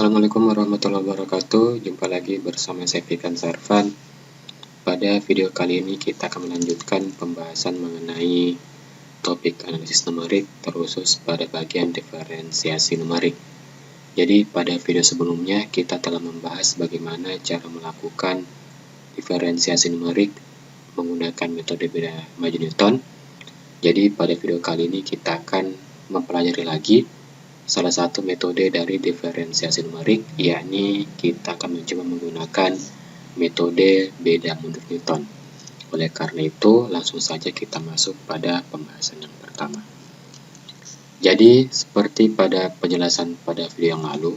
Assalamualaikum warahmatullahi wabarakatuh. Jumpa lagi bersama saya Fikran Sarvan. Pada video kali ini kita akan melanjutkan pembahasan mengenai topik analisis numerik terkhusus pada bagian diferensiasi numerik. Jadi pada video sebelumnya kita telah membahas bagaimana cara melakukan diferensiasi numerik menggunakan metode beda maju Newton. Jadi pada video kali ini kita akan mempelajari lagi salah satu metode dari diferensiasi numerik, yakni kita akan mencoba menggunakan metode beda mundur Newton. Oleh karena itu, langsung saja kita masuk pada pembahasan yang pertama. Jadi, seperti pada penjelasan pada video yang lalu,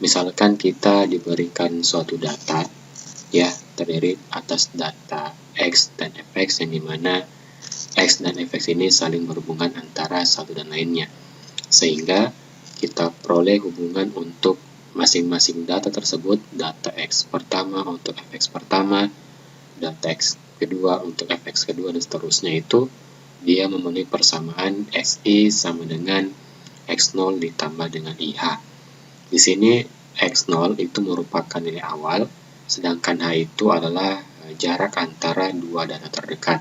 misalkan kita diberikan suatu data, ya, terdiri atas data X dan Fx, yang dimana X dan Fx ini saling berhubungan antara satu dan lainnya. Sehingga kita peroleh hubungan untuk masing-masing data tersebut, data X pertama untuk Fx pertama, data X kedua untuk Fx kedua, dan seterusnya. Itu dia memenuhi persamaan Xi sama dengan X0 ditambah dengan IH. Di sini X0 itu merupakan nilai awal, sedangkan H itu adalah jarak antara dua data terdekat.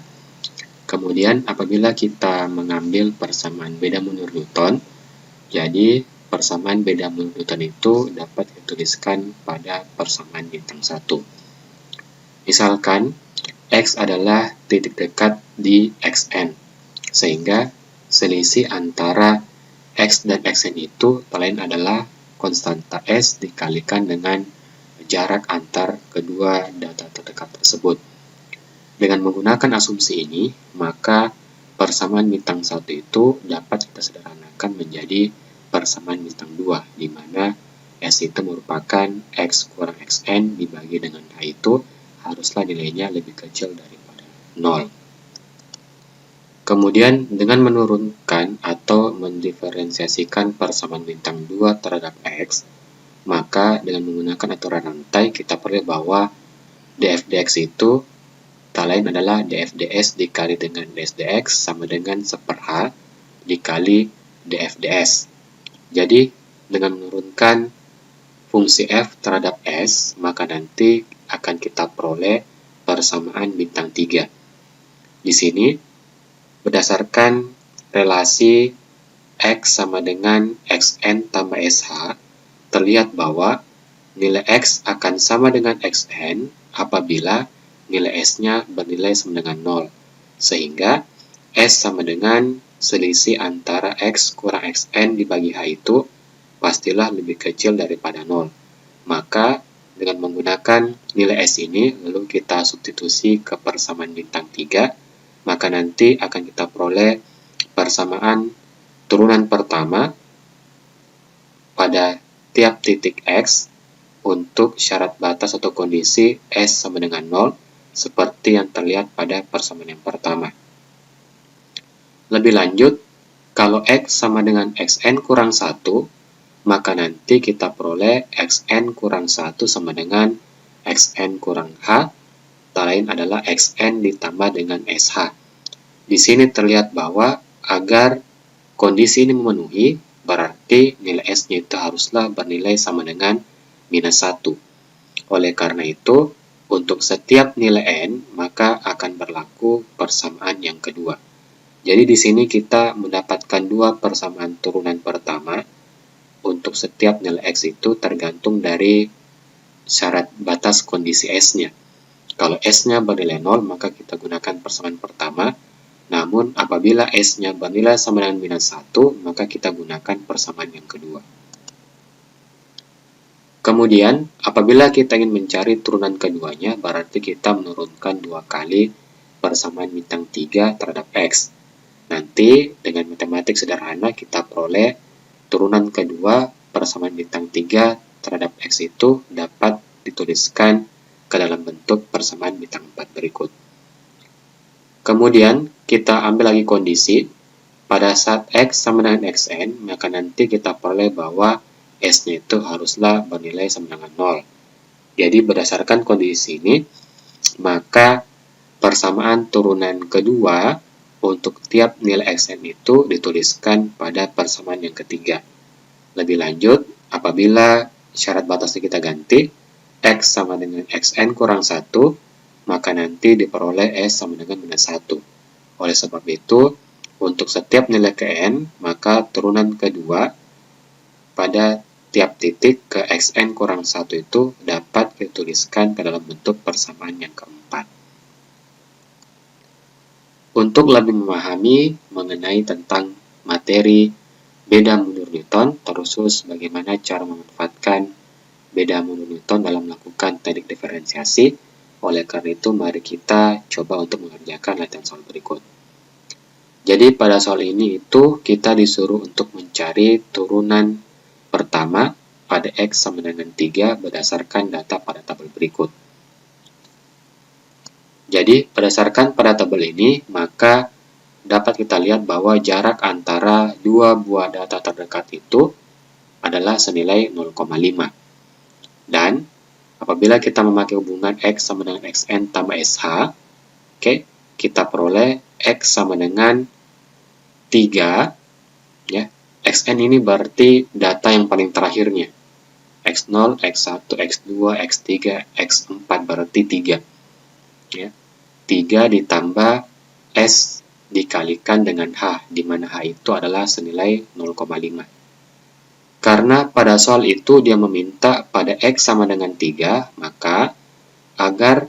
Kemudian apabila kita mengambil persamaan beda mundur Newton, jadi persamaan beda mundur Newton itu dapat dituliskan pada persamaan bintang 1. Misalkan X adalah titik dekat di Xn, sehingga selisih antara X dan Xn itu tak lain adalah konstanta S dikalikan dengan jarak antar kedua data terdekat tersebut. Dengan menggunakan asumsi ini, maka persamaan bintang 1 itu dapat kita sederhanakan menjadi persamaan bintang 2, di mana S itu merupakan X kurang Xn dibagi dengan H itu haruslah nilainya lebih kecil daripada 0. Kemudian dengan menurunkan atau mendiferensiasikan persamaan bintang 2 terhadap X, maka dengan menggunakan aturan rantai kita peroleh bahwa df dx itu tak lain adalah df ds dikali dengan ds dx sama dengan 1/h dikali df ds. Jadi, dengan menurunkan fungsi f terhadap s, maka nanti akan kita peroleh persamaan bintang 3. Di sini, berdasarkan relasi x sama dengan xn tambah sh, terlihat bahwa nilai x akan sama dengan xn apabila nilai s-nya bernilai sama dengan 0. Sehingga s sama dengan selisih antara X kurang Xn dibagi H itu pastilah lebih kecil daripada 0. Maka dengan menggunakan nilai S ini lalu kita substitusi ke persamaan bintang 3, maka nanti akan kita peroleh persamaan turunan pertama pada tiap titik X untuk syarat batas atau kondisi S sama dengan 0 seperti yang terlihat pada persamaan yang pertama. Lebih lanjut, kalau X sama dengan Xn kurang 1, maka nanti kita peroleh Xn kurang 1 sama dengan Xn kurang H, tak lain adalah Xn ditambah dengan SH. Di sini terlihat bahwa agar kondisi ini memenuhi, berarti nilai S-nya itu haruslah bernilai sama dengan minus 1. Oleh karena itu, untuk setiap nilai N, maka akan berlaku persamaan yang kedua. Jadi di sini kita mendapatkan dua persamaan turunan pertama untuk setiap nilai X itu tergantung dari syarat batas kondisi S-nya. Kalau S-nya bernilai 0, maka kita gunakan persamaan pertama. Namun apabila S-nya bernilai sama dengan minus 1, maka kita gunakan persamaan yang kedua. Kemudian, apabila kita ingin mencari turunan keduanya, berarti kita menurunkan 2 kali persamaan bintang 3 terhadap X. Nanti dengan matematik sederhana kita peroleh turunan kedua persamaan bintang 3 terhadap X itu dapat dituliskan ke dalam bentuk persamaan bintang 4 berikut. Kemudian kita ambil lagi kondisi pada saat X sama dengan Xn, maka nanti kita peroleh bahwa S-nya itu haruslah bernilai sama dengan 0. Jadi berdasarkan kondisi ini, maka persamaan turunan kedua untuk tiap nilai Xn itu dituliskan pada persamaan yang ketiga. Lebih lanjut, apabila syarat batasnya kita ganti, X sama dengan XN kurang 1, maka nanti diperoleh S sama dengan minus 1. Oleh sebab itu, untuk setiap nilai ke N, maka turunan kedua pada tiap titik ke Xn kurang 1 itu dapat dituliskan ke dalam bentuk persamaan yang keempat. Untuk lebih memahami mengenai tentang materi beda mundur Newton, terkhusus bagaimana cara memanfaatkan beda mundur Newton dalam melakukan teknik diferensiasi, oleh karena itu mari kita coba untuk mengerjakan latihan soal berikut. Jadi pada soal ini itu kita disuruh untuk mencari turunan pertama pada X sama dengan 3 berdasarkan data pada tabel berikut. Jadi, berdasarkan pada tabel ini, maka dapat kita lihat bahwa jarak antara dua buah data terdekat itu adalah senilai 0,5. Dan, apabila kita memakai hubungan X sama dengan Xn tambah SH, kita peroleh X sama dengan 3, ya. Xn ini berarti data yang paling terakhirnya. X0, X1, X2, X3, X4 berarti 3. Ya, 3 ditambah S dikalikan dengan H, di mana H itu adalah senilai 0,5. Karena pada soal itu dia meminta pada X sama dengan 3, maka agar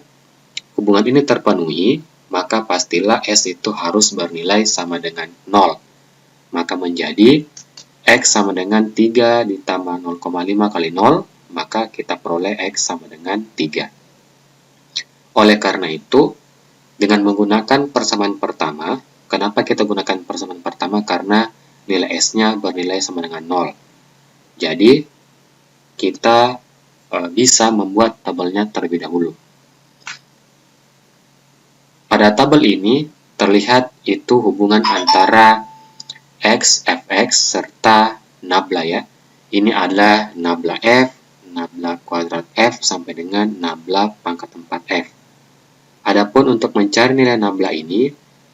hubungan ini terpenuhi, maka pastilah S itu harus bernilai sama dengan 0. Maka menjadi X sama dengan 3 ditambah 0,5 kali 0, maka kita peroleh X sama dengan 3. Oleh karena itu, dengan menggunakan persamaan pertama, kenapa kita gunakan persamaan pertama? Karena nilai S-nya bernilai sama dengan 0. Jadi, kita bisa membuat tabelnya terlebih dahulu. Pada tabel ini, terlihat itu hubungan antara X, Fx, serta nabla ya. Ini adalah nabla F, nabla kuadrat F, sampai dengan nabla pangkat 4F. Adapun untuk mencari nilai nabla ini,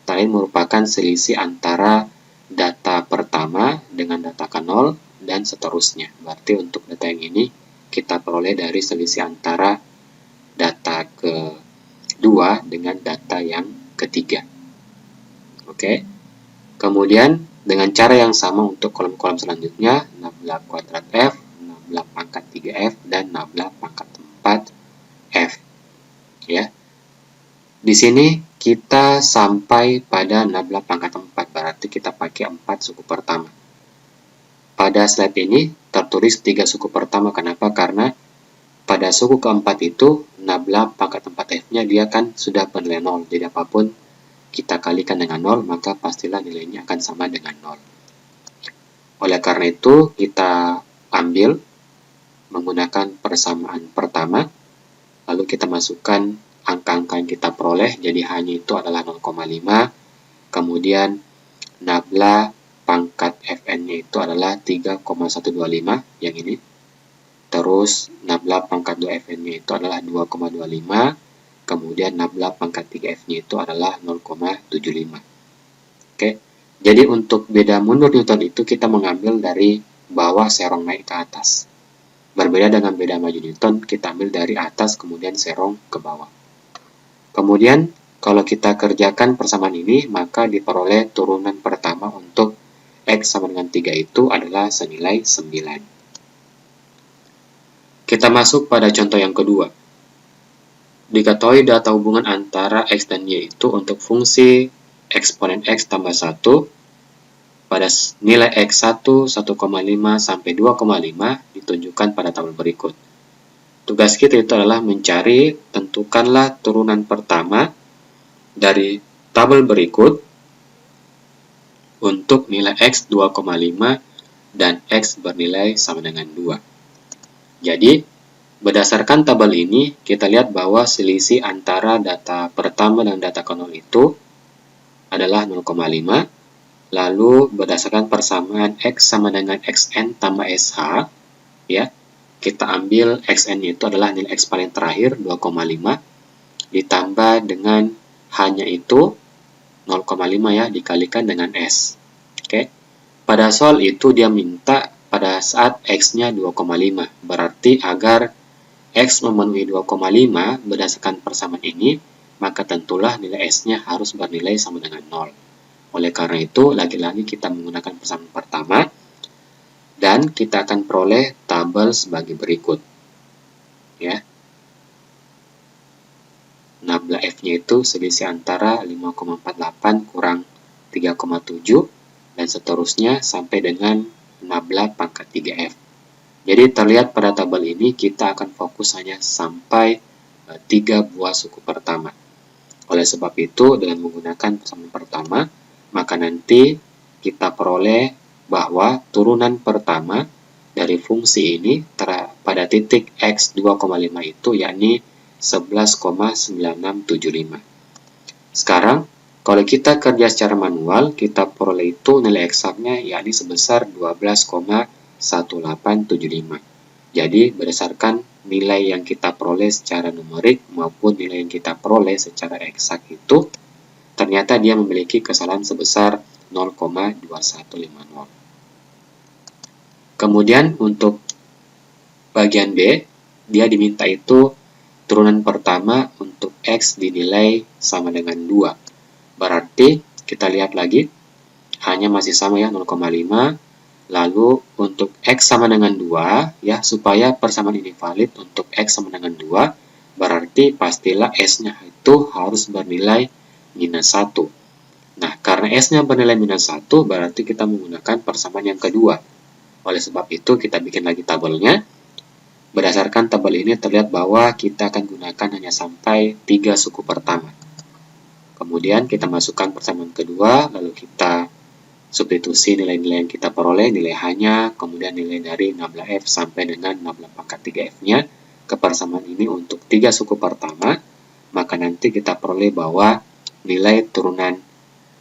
kalian merupakan selisih antara data pertama dengan data ke-0 dan seterusnya. Berarti untuk data yang ini kita peroleh dari selisih antara data kedua dengan data yang ketiga. Oke. Kemudian dengan cara yang sama untuk kolom-kolom selanjutnya, nabla kuadrat F, nabla pangkat 3F, dan nabla pangkat 4F. Ya. Di sini kita sampai pada nabla pangkat 4, berarti kita pakai 4 suku pertama. Pada slide ini tertulis 3 suku pertama, kenapa? Karena pada suku keempat itu nabla pangkat 4F-nya dia kan sudah bernilai 0, jadi apapun kita kalikan dengan 0, maka pastilah nilainya akan sama dengan 0. Oleh karena itu, kita ambil menggunakan persamaan pertama, lalu kita masukkan angka-angka yang kita peroleh, jadi hanya itu adalah 0,5, kemudian nabla pangkat Fn-nya itu adalah 3,125 yang ini, terus nabla pangkat 2Fn-nya itu adalah 2,25, kemudian nabla pangkat 3F-nya itu adalah 0,75. Oke, jadi untuk beda mundur Newton itu kita mengambil dari bawah serong naik ke atas. Berbeda dengan beda maju Newton, kita ambil dari atas kemudian serong ke bawah. Kemudian, kalau kita kerjakan persamaan ini, maka diperoleh turunan pertama untuk X sama dengan 3 itu adalah senilai 9. Kita masuk pada contoh yang kedua. Diketahui data hubungan antara X dan Y itu untuk fungsi eksponen X tambah 1 pada nilai X1, 1,5 sampai 2,5 ditunjukkan pada tabel berikut. Tugas kita itu adalah mencari, tentukanlah turunan pertama dari tabel berikut untuk nilai X 2,5 dan X bernilai sama dengan 2. Jadi, berdasarkan tabel ini, kita lihat bahwa selisih antara data pertama dan data ke-0 itu adalah 0,5. Lalu, berdasarkan persamaan X sama dengan Xn tambah SH, ya, kita ambil Xn itu adalah nilai X paling terakhir 2,5 ditambah dengan hanya itu 0,5 ya dikalikan dengan S. Oke. Pada soal itu dia minta pada saat X-nya 2,5. Berarti agar X memenuhi 2,5 berdasarkan persamaan ini, maka tentulah nilai S-nya harus bernilai sama dengan 0. Oleh karena itu, lagi-lagi kita menggunakan persamaan pertama, dan kita akan peroleh tabel sebagai berikut. Ya. Nabla F-nya itu selisih antara 5,48 kurang 3,7 dan seterusnya sampai dengan nabla pangkat 3F. Jadi terlihat pada tabel ini kita akan fokus hanya sampai 3 buah suku pertama. Oleh sebab itu, dengan menggunakan persamaan pertama, maka nanti kita peroleh bahwa turunan pertama dari fungsi ini pada titik X 2,5 itu yakni 11,9675. Sekarang, kalau kita kerja secara manual, kita peroleh itu nilai eksaknya yakni sebesar 12,1875. Jadi, berdasarkan nilai yang kita peroleh secara numerik maupun nilai yang kita peroleh secara eksak itu, ternyata dia memiliki kesalahan sebesar 0,2150. Kemudian, untuk bagian B, dia diminta itu turunan pertama untuk X dinilai sama dengan 2. Berarti kita lihat lagi, hanya masih sama ya 0,5. Lalu untuk X sama dengan 2, ya supaya persamaan ini valid untuk X sama dengan 2, berarti pastilah S-nya itu harus bernilai minus 1. Nah, karena S-nya bernilai minus 1, berarti kita menggunakan persamaan yang kedua. Oleh sebab itu, kita bikin lagi tabelnya. Berdasarkan tabel ini terlihat bahwa kita akan gunakan hanya sampai 3 suku pertama. Kemudian kita masukkan persamaan kedua, lalu kita substitusi nilai-nilai yang kita peroleh, nilai H-nya, kemudian nilai dari nabla F sampai dengan nabla pangkat 3F-nya ke persamaan ini untuk 3 suku pertama, maka nanti kita peroleh bahwa nilai turunan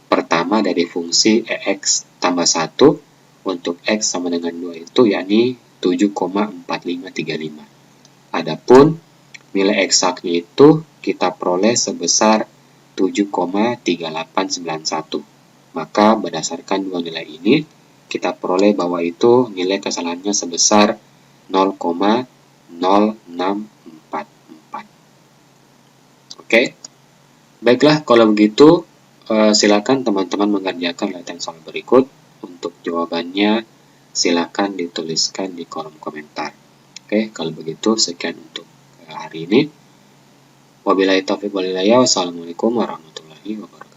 pertama dari fungsi EX tambah 1 untuk X sama dengan 2 itu yakni 7,4535. Adapun nilai eksaknya itu kita peroleh sebesar 7,3891. Maka berdasarkan dua nilai ini, kita peroleh bahwa itu nilai kesalahannya sebesar 0,0644. Oke. Baiklah, kalau begitu silakan teman-teman mengerjakan latihan soal berikut. Untuk jawabannya silakan dituliskan di kolom komentar. Oke, kalau begitu sekian untuk hari ini. Wabillahi taufiq wal hidayah. Wassalamualaikum warahmatullahi wabarakatuh.